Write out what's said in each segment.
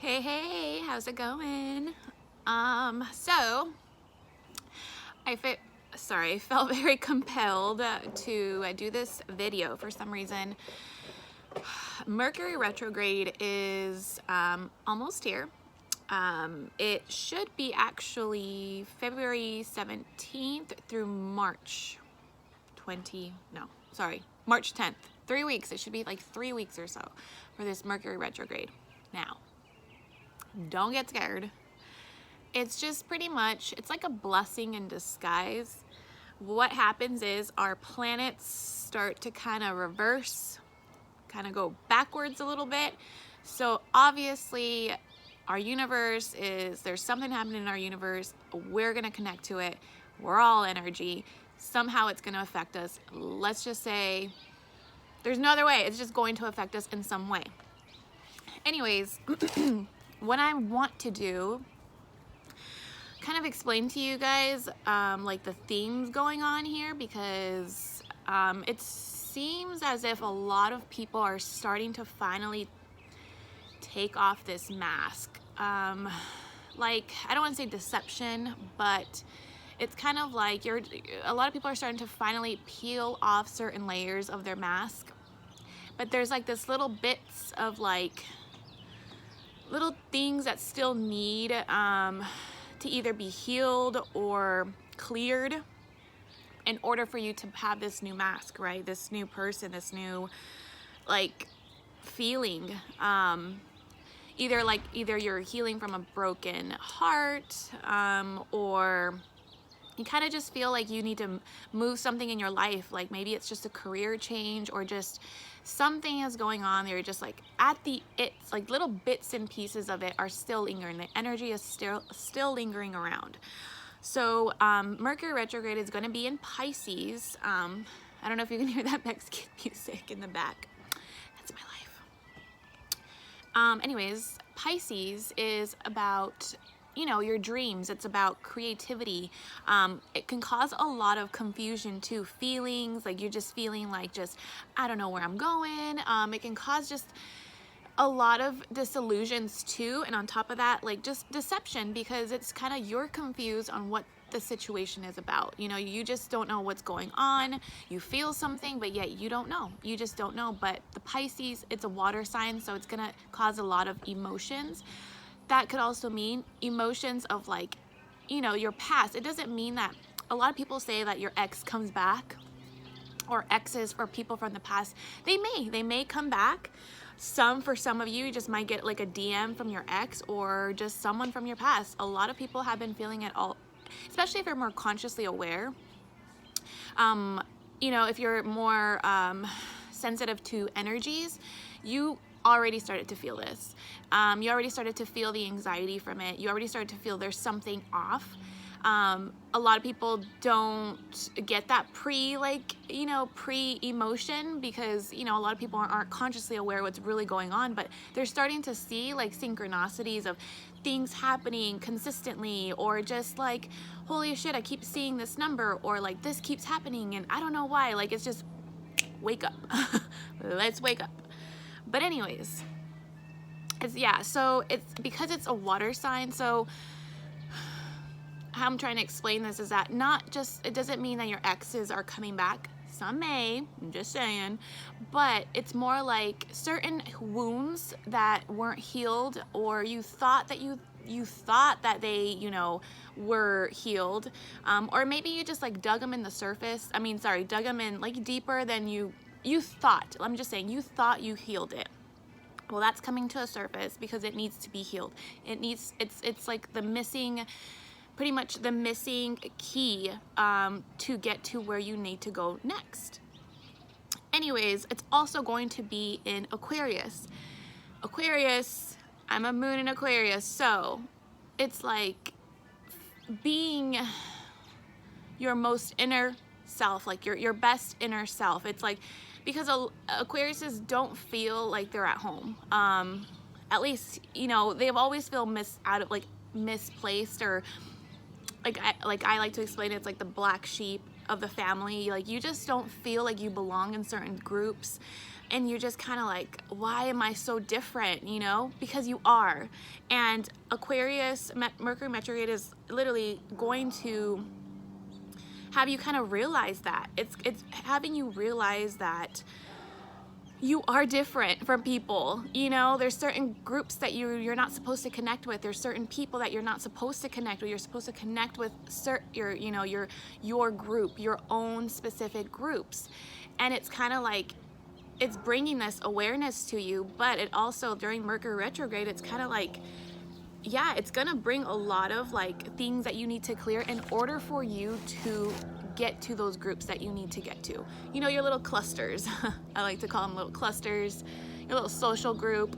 Hey, how's it going? So I felt very compelled to do this video for some reason. Mercury retrograde is almost here. It should be actually February 17th through March 10th. 3 weeks. It should be like 3 weeks or so for this Mercury retrograde. Now, don't get scared. It's just pretty much, it's like a blessing in disguise. What happens is our planets start to kind of reverse, kind of go backwards a little bit. So obviously our universe there's something happening in our universe. We're going to connect to it. We're all energy. Somehow it's going to affect us. Let's just say there's no other way. It's just going to affect us in some way. Anyways, what I want to do, kind of explain to you guys like the themes going on here, because it seems as if a lot of people are starting to finally take off this mask. Like, I don't want to say deception, but it's kind of like a lot of people are starting to finally peel off certain layers of their mask, but there's like this little bits of like little things that still need to either be healed or cleared in order for you to have this new mask, right? This new person, this new like feeling. Either you're healing from a broken heart, or you kind of just feel like you need to move something in your life. Like maybe it's just a career change, or just something is going on there. You're just like it's like little bits and pieces of it are still lingering. The energy is still lingering around. So Mercury retrograde is going to be in Pisces. I don't know if you can hear that Mexican music in the back. That's my life. Anyways, Pisces is about, your dreams. It's about creativity. It can cause a lot of confusion too. Feelings like you're just feeling like I don't know where I'm going. It can cause just a lot of disillusions too. And on top of that, like just deception, because it's kind of you're confused on what the situation is about. You just don't know what's going on. You feel something, but yet you don't know. You just don't know. But the Pisces, it's a water sign, so it's gonna cause a lot of emotions. That could also mean emotions of like, your past. It doesn't mean that a lot of people say that your ex comes back, or exes or people from the past. They may come back. For some of you just might get like a DM from your ex, or just someone from your past. A lot of people have been feeling it all, especially if you're more consciously aware. If you're more sensitive to energies, you already started to feel this. You already started to feel the anxiety from it. You already started to feel there's something off. A lot of people don't get that pre-emotion, because, a lot of people aren't consciously aware what's really going on, but they're starting to see like synchronicities of things happening consistently, or just like, holy shit, I keep seeing this number, or like this keeps happening and I don't know why. Like, it's just, wake up. Let's wake up. But anyways, so it's because it's a water sign. So how I'm trying to explain this is that it doesn't mean that your exes are coming back. Some may, I'm just saying, but it's more like certain wounds that weren't healed, or you thought that they, were healed, or maybe you just like dug them in the surface. Dug them in like deeper than you thought. I'm just saying, you thought you healed it. Well, that's coming to a surface because it needs to be healed. It's like pretty much the missing key to get to where you need to go next. Anyways, it's also going to be in Aquarius. I'm a moon in Aquarius, so it's like being your most inner self, like your best inner self. It's like, because Aquariuses don't feel like they're at home. At least, they've always feel misplaced, or like I like to explain it, it's like the black sheep of the family. Like, you just don't feel like you belong in certain groups. and you're just kind of like, why am I so different, you know? Because you are. And Aquarius, Mercury retrograde is literally going to have you kind of realize that. It's having you realize that you are different from people, you know. There's certain groups that you're not supposed to connect with. There's certain people that you're not supposed to connect with. You're supposed to connect with your group, your own specific groups. And it's kind of like, it's bringing this awareness to you, but it also, during Mercury retrograde, it's kind of like, yeah, it's gonna bring a lot of like things that you need to clear in order for you to get to those groups that you need to get to. You know, your little clusters. I like to call them little clusters, your little social group.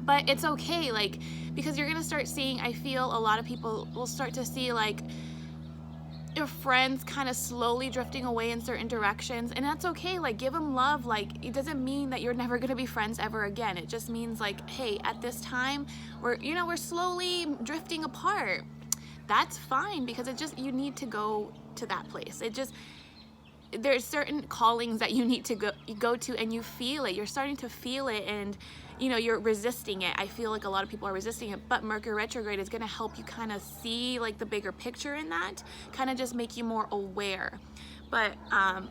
But it's okay, like, because you're gonna start seeing, I feel a lot of people will start to see like your friends kind of slowly drifting away in certain directions, and that's okay. Like, give them love. Like, it doesn't mean that you're never gonna be friends ever again. It just means like, hey, at this time we're slowly drifting apart. That's fine, because it just, you need to go to that place. It just, there's certain callings that you need to go to, and you feel it. You're starting to feel it, and you know, you're resisting it. I feel like a lot of people are resisting it, but Mercury retrograde is going to help you kind of see like the bigger picture in that, kind of just make you more aware. But I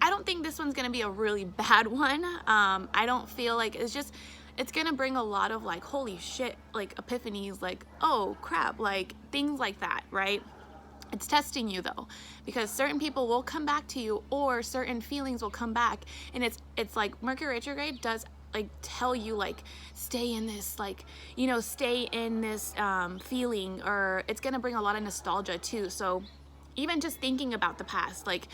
don't think this one's going to be a really bad one. I don't feel like, it's going to bring a lot of like, holy shit, like epiphanies, like, oh crap, like things like that, right? It's testing you though, because certain people will come back to you, or certain feelings will come back, and it's like Mercury retrograde does like tell you like, stay in this, like, you know, stay in this feeling, or it's gonna bring a lot of nostalgia too. So even just thinking about the past, like,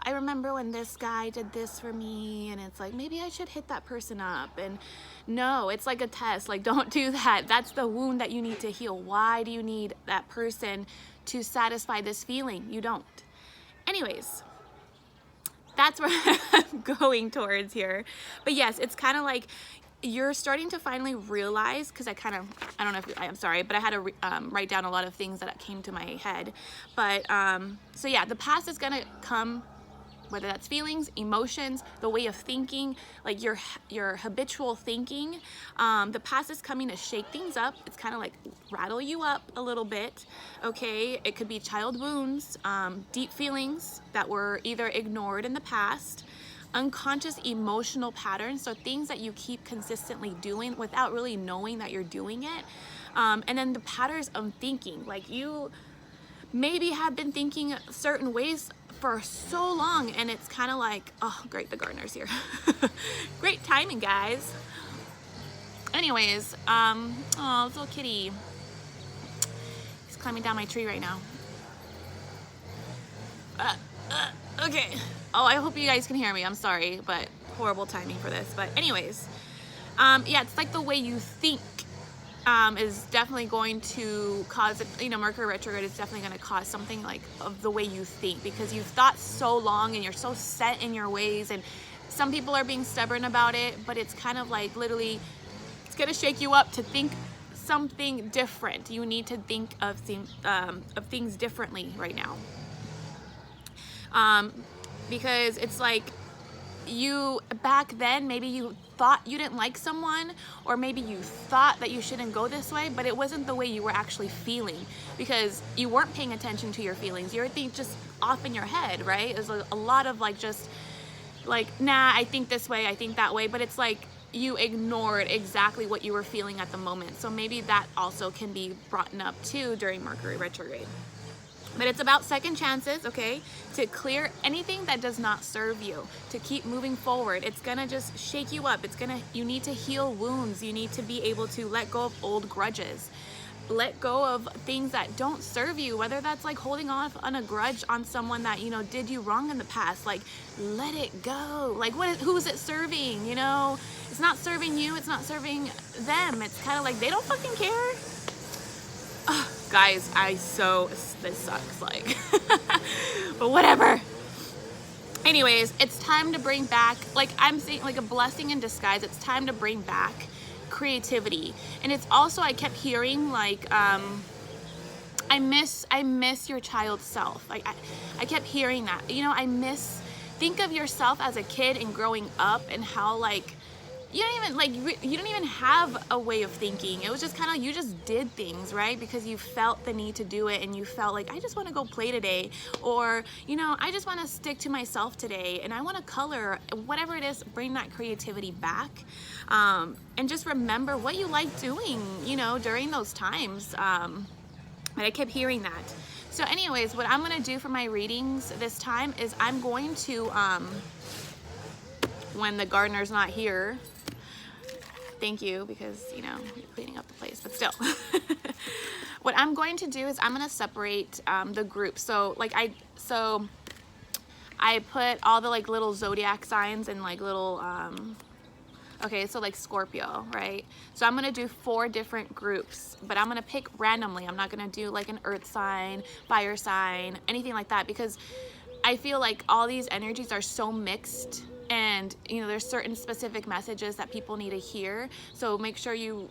I remember when this guy did this for me, and it's like, maybe I should hit that person up. And no, it's like a test. Like, don't do that. That's the wound that you need to heal. Why do you need that person to satisfy this feeling? You don't. Anyways, that's where I'm going towards here. But yes, it's kind of like you're starting to finally realize, because I don't know if I'm sorry, but I had to write down a lot of things that came to my head. But so yeah, the past is gonna come, whether that's feelings, emotions, the way of thinking, like your habitual thinking. The past is coming to shake things up. It's kind of like rattle you up a little bit, okay? It could be child wounds, deep feelings that were either ignored in the past, unconscious emotional patterns, so things that you keep consistently doing without really knowing that you're doing it. And then the patterns of thinking, like you maybe have been thinking certain ways for so long, and it's kind of like, oh great, the gardener's here. Great timing, guys. Anyways, oh, this little kitty, he's climbing down my tree right now. Okay. Oh, I hope you guys can hear me. I'm sorry, but horrible timing for this. But anyways, yeah, it's like the way you think is definitely going to cause, you know, Mercury retrograde is definitely going to cause something like of the way you think, because you've thought so long and you're so set in your ways, and some people are being stubborn about it, but it's kind of like literally, it's going to shake you up to think something different. You need to think of things differently right now. Because it's like, you back then, maybe you thought you didn't like someone, or maybe you thought that you shouldn't go this way, but it wasn't the way you were actually feeling, because you weren't paying attention to your feelings. You were just off in your head, right? It was a lot of like, just like, nah, I think this way, I think that way, but it's like you ignored exactly what you were feeling at the moment. So maybe that also can be brought up too during Mercury retrograde. But it's about second chances, okay? To clear anything that does not serve you, to keep moving forward. It's gonna just shake you up. You need to heal wounds. You need to be able to let go of old grudges. Let go of things that don't serve you, whether that's like holding on a grudge on someone that, you know, did you wrong in the past. Like, let it go. Like, who is it serving? You know, it's not serving you. It's not serving them. It's kind of like, they don't fucking care. Ugh, guys, this sucks, like, but whatever. Anyways, it's time to bring back, like I'm saying, like a blessing in disguise. It's time to bring back creativity. And it's also, I kept hearing like, I miss your child self. Like I kept hearing that, you know, I miss think of yourself as a kid and growing up, and how like you don't even have a way of thinking. It was just kind of, you just did things, right? Because you felt the need to do it, and you felt like, I just want to go play today, or, you know, I just want to stick to myself today, and I want to color, whatever it is. Bring that creativity back, and just remember what you like doing, you know, during those times. And I kept hearing that. So anyways, what I'm going to do for my readings this time is I'm going to, when the gardener's not here, thank you, because, you know, you're cleaning up the place, but still. What I'm going to do is I'm going to separate the groups. So like I put all the like little zodiac signs and like little, okay, so like Scorpio, right? So I'm gonna do 4 different groups, but I'm gonna pick randomly. I'm not gonna do like an earth sign, fire sign, anything like that, because I feel like all these energies are so mixed, and you know, there's certain specific messages that people need to hear. So make sure you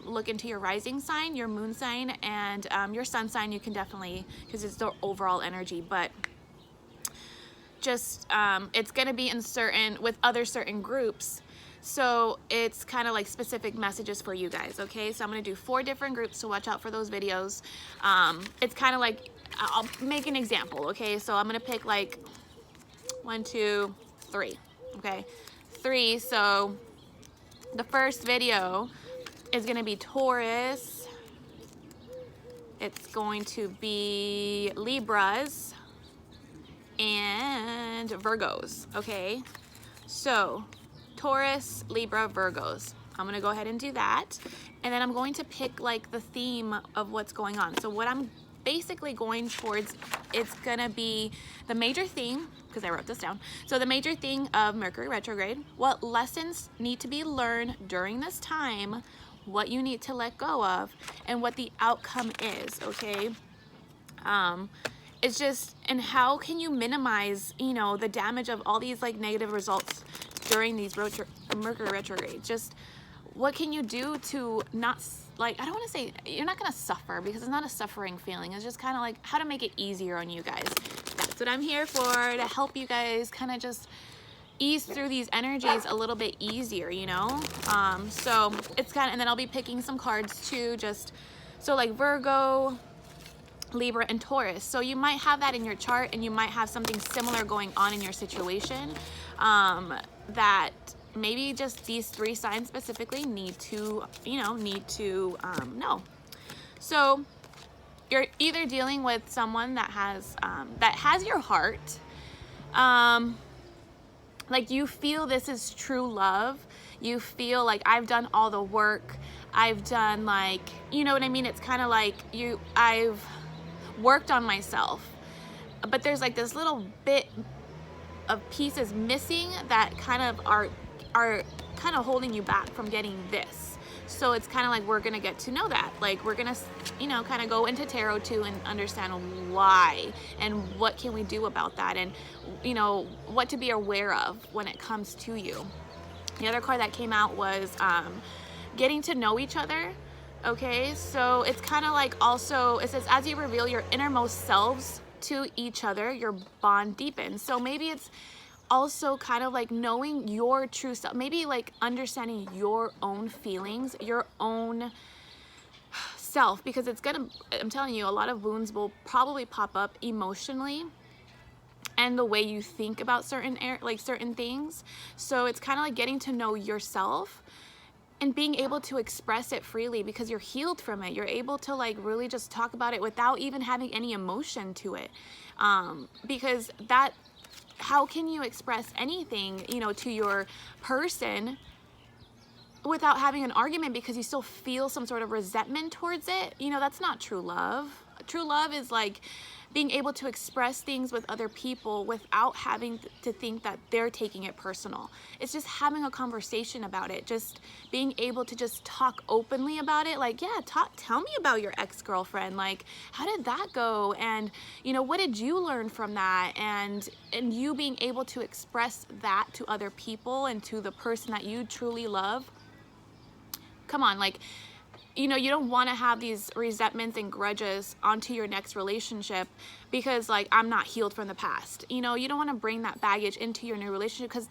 look into your rising sign, your moon sign, and your sun sign. You can definitely, because it's the overall energy, but just it's gonna be in with other certain groups. So it's kind of like specific messages for you guys, okay? So I'm gonna do 4 different groups, so watch out for those videos. It's kind of like, I'll make an example, okay? So I'm gonna pick like 1, 2, 3, okay? 3, so the first video is gonna be Taurus. It's going to be Libras and Virgos, okay? So Taurus, Libra, Virgos. I'm gonna go ahead and do that. And then I'm going to pick like the theme of what's going on. So what I'm basically going towards, it's gonna be the major theme, because I wrote this down. So the major theme of Mercury retrograde, what lessons need to be learned during this time, what you need to let go of, and what the outcome is, okay? It's just, and how can you minimize, you know, the damage of all these like negative results during these Mercury retrograde? Just what can you do to not, like, I don't want to say you're not going to suffer, because it's not a suffering feeling. It's just kind of like how to make it easier on you guys. That's what I'm here for, to help you guys kind of just ease through these energies a little bit easier, you know? So it's kind of, and then I'll be picking some cards too, just so like Virgo, Libra, and Taurus. So you might have that in your chart, and you might have something similar going on in your situation, that maybe just these 3 signs specifically need to, you know, know. So you're either dealing with someone that has your heart, like you feel this is true love. You feel like I've done all the work. I've done, like, you know what I mean? It's kind of like I've worked on myself, but there's like this little bit of pieces missing that kind of are kind of holding you back from getting this. So it's kind of like we're gonna get to know that. Like we're gonna, you know, kind of go into tarot too and understand why and what can we do about that, and you know what to be aware of when it comes to you. The other card that came out was getting to know each other. Okay, so it's kind of like, also it says, as you reveal your innermost selves to each other, your bond deepens. So maybe it's also kind of like knowing your true self, maybe like understanding your own feelings, your own self, because it's gonna, I'm telling you, a lot of wounds will probably pop up emotionally and the way you think about certain things. So it's kind of like getting to know yourself and being able to express it freely, because you're healed from it. You're able to like really just talk about it without even having any emotion to it, because that, how can you express anything, you know, to your person without having an argument, because you still feel some sort of resentment towards it? You know, that's not true love. True love is like being able to express things with other people without having to think that they're taking it personal. It's just having a conversation about it, just being able to just talk openly about it. Like, yeah, tell me about your ex-girlfriend. Like, how did that go? And, you know, what did you learn from that? And you being able to express that to other people and to the person that you truly love. Come on, like, you know, you don't want to have these resentments and grudges onto your next relationship because like I'm not healed from the past. You know, you don't want to bring that baggage into your new relationship, because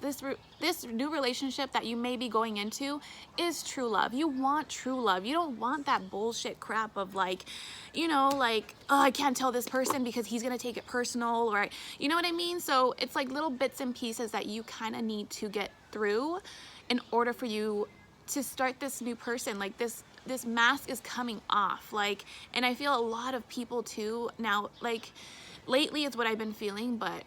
this new relationship that you may be going into is true love. You want true love. You don't want that bullshit crap of like, you know, like, oh, I can't tell this person because he's gonna take it personal, or you know what I mean? So it's like little bits and pieces that you kind of need to get through in order for you to start this new person. Like this mask is coming off, like, and I feel a lot of people too now, like lately is what I've been feeling, but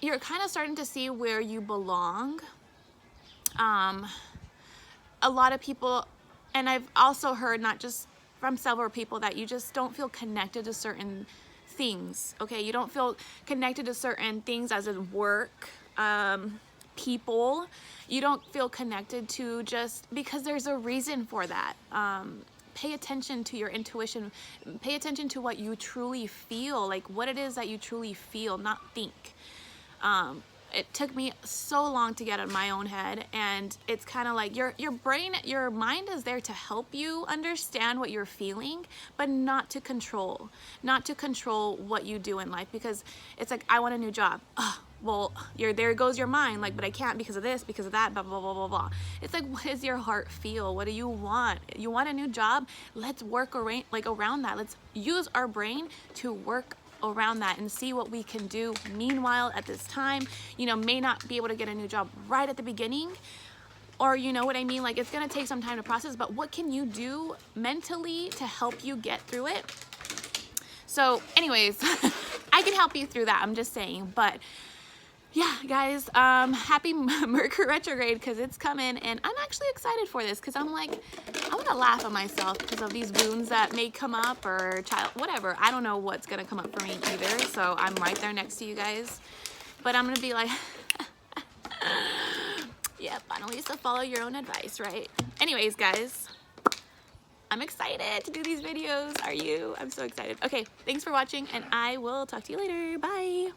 you're kind of starting to see where you belong. A lot of people, and I've also heard not just from several people, that you just don't feel connected to certain things. Okay, you don't feel connected to certain things, as in work, people. You don't feel connected to, just because there's a reason for that. Pay attention to your intuition. Pay attention to what you truly feel, like what it is that you truly feel, not think. It took me so long to get out of my own head, and it's kind of like your brain, your mind is there to help you understand what you're feeling, but not to control what you do in life, because it's like, I want a new job. Oh, well, there goes your mind, like, but I can't because of this, because of that, blah, blah, blah, blah, blah. It's like, what does your heart feel? What do you want? You want a new job? Let's work around that. Let's use our brain to work around that and see what we can do. Meanwhile, at this time, you know, may not be able to get a new job right at the beginning, or you know what I mean, like it's gonna take some time to process, but what can you do mentally to help you get through it? So anyways, I can help you through that, I'm just saying. But yeah, guys, happy Mercury retrograde, because it's coming, and I'm actually excited for this, because I'm like, I want to laugh at myself because of these wounds that may come up, or whatever. I don't know what's going to come up for me either, so I'm right there next to you guys. But I'm going to be like, yep, I don't used to follow your own advice, right? Anyways, guys, I'm excited to do these videos. Are you? I'm so excited. Okay, thanks for watching, and I will talk to you later. Bye.